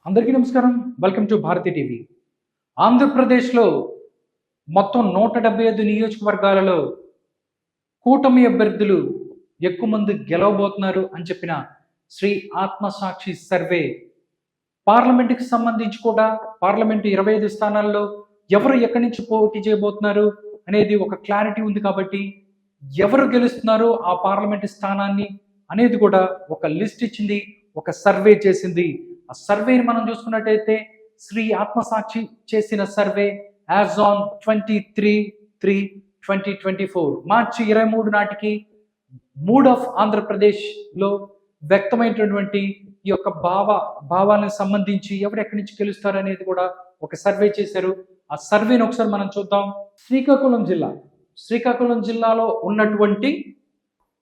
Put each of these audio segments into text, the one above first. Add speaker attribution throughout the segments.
Speaker 1: అందరికీ నమస్కారం. Welcome to Bharathi TV. ఆంధ్రప్రదేశ్లో మొత్తం 175 నియోజకవర్గాలలో కూటమి అభ్యర్థులు ఎక్కువ మంది గెలవబోతున్నారు అని చెప్పిన శ్రీ ఆత్మసాక్షి సర్వే పార్లమెంటుకి సంబంధించి కూడా పార్లమెంటు 25 స్థానాల్లో ఎవరు ఎక్కడి నుంచి పోటీ చేయబోతున్నారు అనేది ఒక క్లారిటీ ఉంది. కాబట్టి ఎవరు గెలుస్తున్నారో ఆ పార్లమెంటు స్థానాన్ని అనేది కూడా ఒక లిస్ట్ ఇచ్చింది, ఒక సర్వే చేసింది. ఆ సర్వేని మనం చూసుకున్నట్టయితే శ్రీ ఆత్మసాక్షి చేసిన సర్వే యాజ్ ఆన్ 23/3/2024 మార్చి 23 నాటికి మూడ్ ఆఫ్ ఆంధ్రప్రదేశ్లో వ్యక్తమైనటువంటి ఈ యొక్క భావాలకు సంబంధించి ఎవరు ఎక్కడి నుంచి గెలుస్తారు అనేది కూడా ఒక సర్వే చేశారు. ఆ సర్వేని ఒకసారి మనం చూద్దాం. శ్రీకాకుళం జిల్లాలో ఉన్నటువంటి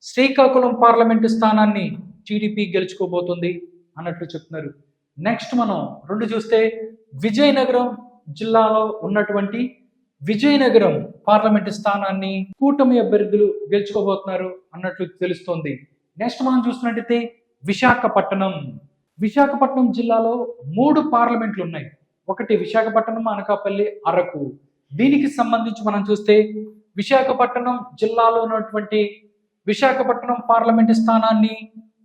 Speaker 1: శ్రీకాకుళం పార్లమెంటు స్థానాన్ని టీడీపీ గెలుచుకోబోతుంది అన్నట్లు చెప్తున్నారు. నెక్స్ట్ మనం రెండు చూస్తే విజయనగరం జిల్లాలో ఉన్నటువంటి విజయనగరం పార్లమెంటు స్థానాన్ని కూటమి అభ్యర్థులు గెలుచుకోబోతున్నారు అన్నట్లు తెలుస్తోంది. నెక్స్ట్ మనం చూసినట్టయితే విశాఖపట్నం జిల్లాలో 3 పార్లమెంట్లు ఉన్నాయి. ఒకటి విశాఖపట్నం, అనకాపల్లి, అరకు. దీనికి సంబంధించి మనం చూస్తే విశాఖపట్నం జిల్లాలో ఉన్నటువంటి విశాఖపట్నం పార్లమెంటు స్థానాన్ని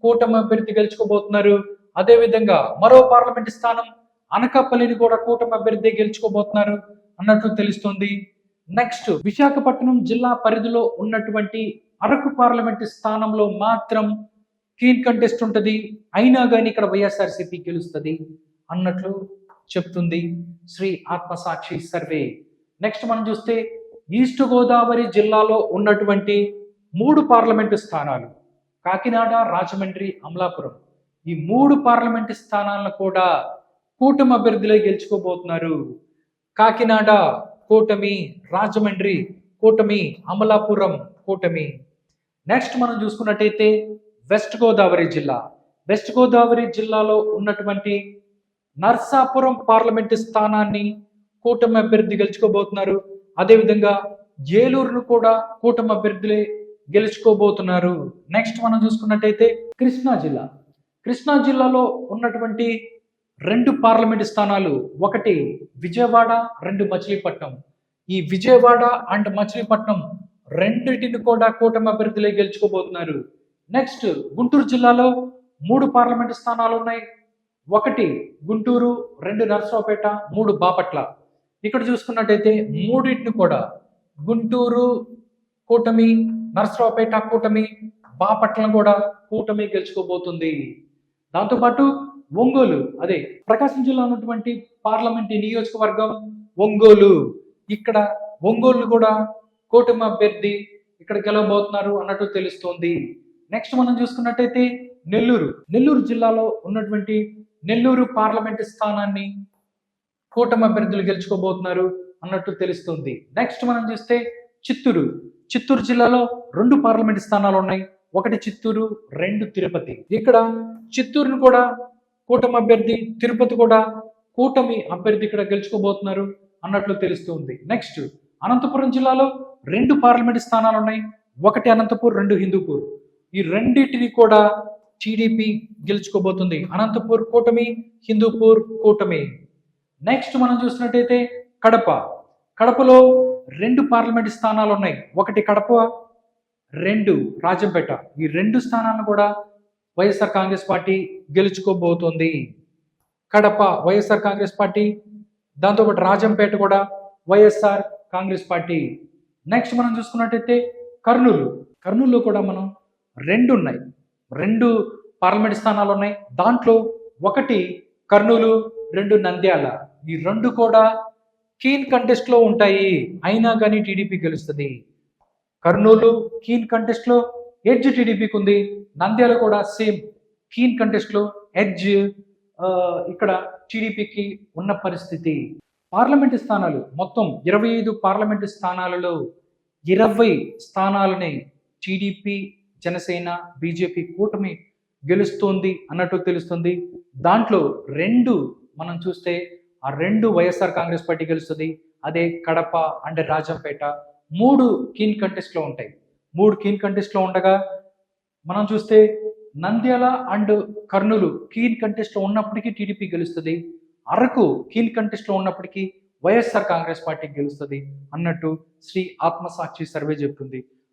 Speaker 1: కూటమి అభ్యర్థి గెలుచుకోబోతున్నారు. అదేవిధంగా మరో పార్లమెంటు స్థానం అనకాపల్లిని కూడా కూటమి అభ్యర్థి గెలుచుకోబోతున్నారు అన్నట్లు తెలుస్తుంది. నెక్స్ట్ విశాఖపట్నం జిల్లా పరిధిలో ఉన్నటువంటి అరకు పార్లమెంటు స్థానంలో మాత్రం కీన్ కంటెస్ట్ ఉంటుంది, అయినా కానీ ఇక్కడ వైఎస్ఆర్సీపీ గెలుస్తుంది అన్నట్లు చెప్తుంది శ్రీ ఆత్మసాక్షి సర్వే. నెక్స్ట్ మనం చూస్తే ఈస్ట్ గోదావరి జిల్లాలో ఉన్నటువంటి 3 పార్లమెంటు స్థానాలు కాకినాడ, రాజమండ్రి, అమలాపురం. ఈ 3 పార్లమెంటు స్థానాలను కూడా కూటమి అభ్యర్థులే గెలుచుకోబోతున్నారు. కాకినాడ కూటమి, రాజమండ్రి కూటమి, అమలాపురం కూటమి. నెక్స్ట్ మనం చూసుకున్నట్టయితే వెస్ట్ గోదావరి జిల్లాలో ఉన్నటువంటి నర్సాపురం పార్లమెంటు స్థానాన్ని కూటమి అభ్యర్థి గెలుచుకోబోతున్నారు. అదేవిధంగా ఏలూరును కూడా కూటమి అభ్యర్థులే గెలుచుకోబోతున్నారు. నెక్స్ట్ మనం చూసుకున్నట్టయితే కృష్ణా జిల్లాలో ఉన్నటువంటి 2 పార్లమెంటు స్థానాలు, ఒకటి విజయవాడ, 2 మచిలీపట్నం. ఈ విజయవాడ అండ్ మచిలీపట్నం రెండింటిని కూడా కూటమి అభ్యర్థులే గెలుచుకోబోతున్నారు. నెక్స్ట్ గుంటూరు జిల్లాలో 3 పార్లమెంటు స్థానాలు ఉన్నాయి. ఒకటి గుంటూరు, 2 నరసరావుపేట, 3 బాపట్ల. ఇక్కడ చూసుకున్నట్టయితే మూడింటిని కూడా గుంటూరు కూటమి, నరసరావుపేట కూటమి, బాపట్లను కూడా కూటమి గెలుచుకోబోతుంది. దాంతోపాటు ఒంగోలు, అదే ప్రకాశం జిల్లా ఉన్నటువంటి పార్లమెంట్ నియోజకవర్గం ఒంగోలు. ఇక్కడ ఒంగోలు కూడా కూటమి అభ్యర్థి ఇక్కడ గెలవబోతున్నారు అన్నట్టు తెలుస్తోంది. నెక్స్ట్ మనం చూసుకున్నట్టయితే నెల్లూరు జిల్లాలో ఉన్నటువంటి నెల్లూరు పార్లమెంటు స్థానాన్ని కూటమి అభ్యర్థులు గెలుచుకోబోతున్నారు అన్నట్టు తెలుస్తుంది. నెక్స్ట్ మనం చూస్తే చిత్తూరు జిల్లాలో 2 పార్లమెంటు స్థానాలు ఉన్నాయి. ఒకటి చిత్తూరు, 2 తిరుపతి. ఇక్కడ చిత్తూరును కూడా కూటమి అభ్యర్థి, తిరుపతి కూడా కూటమి అభ్యర్థి ఇక్కడ గెలుచుకోబోతున్నారు అన్నట్లు తెలుస్తుంది. నెక్స్ట్ అనంతపురం జిల్లాలో 2 పార్లమెంటు స్థానాలు ఉన్నాయి. ఒకటి అనంతపూర్, 2 హిందూపూర్. ఈ రెండింటిని కూడా టీడీపీ గెలుచుకోబోతుంది. అనంతపూర్ కూటమి, హిందూపూర్ కూటమి. నెక్స్ట్ మనం చూసినట్టయితే కడపలో 2 పార్లమెంటు స్థానాలు ఉన్నాయి. ఒకటి కడప, 2 రాజంపేట. ఈ 2 స్థానాలను కూడా వైఎస్ఆర్ కాంగ్రెస్ పార్టీ గెలుచుకోబోతోంది. కడప వైఎస్ఆర్ కాంగ్రెస్ పార్టీ, దాంతోపాటు రాజంపేట కూడా వైఎస్ఆర్ కాంగ్రెస్ పార్టీ. నెక్స్ట్ మనం చూసుకున్నట్టయితే కర్నూలులో కూడా మనం 2 పార్లమెంట్ స్థానాలు ఉన్నాయి. దాంట్లో ఒకటి కర్నూలు, 2 నంద్యాల. ఈ 2 కూడా కీన్ కంటెస్ట్ లో ఉంటాయి, అయినా కానీ టీడీపీ గెలుస్తుంది. కర్నూలు కీన్ కంటెస్ట్ లో ఎడ్జ్ టీడీపీకి ఉంది. నంద్యాల కూడా సేమ్ కీన్ కంటెస్ట్ లో ఎడ్జ్ ఇక్కడ టీడీపీకి ఉన్న పరిస్థితి. పార్లమెంటు స్థానాలు మొత్తం 25 పార్లమెంటు స్థానాలలో 20 స్థానాలని టీడీపీ, జనసేన, బీజేపీ కూటమి గెలుస్తోంది అన్నట్టు తెలుస్తుంది. దాంట్లో 2 మనం చూస్తే ఆ 2 వైఎస్ఆర్ కాంగ్రెస్ పార్టీ గెలుస్తుంది. అదే Kadapa and Rajampet 3 keen contest లో ఉంటాయి. 3 కీన్ కంటెస్ట్ లో ఉండగా మనం చూస్తే Nandyal and Kurnool keen contest లో ఉన్నప్పటికీ టీడీపీ గెలుస్తుంది, అరకు కీన్ కంటెస్ట్ లో ఉన్నప్పటికీ వైఎస్ఆర్ కాంగ్రెస్ పార్టీ గెలుస్తుంది అన్నట్టు శ్రీ ఆత్మసాక్షి సర్వే చెప్తుంది.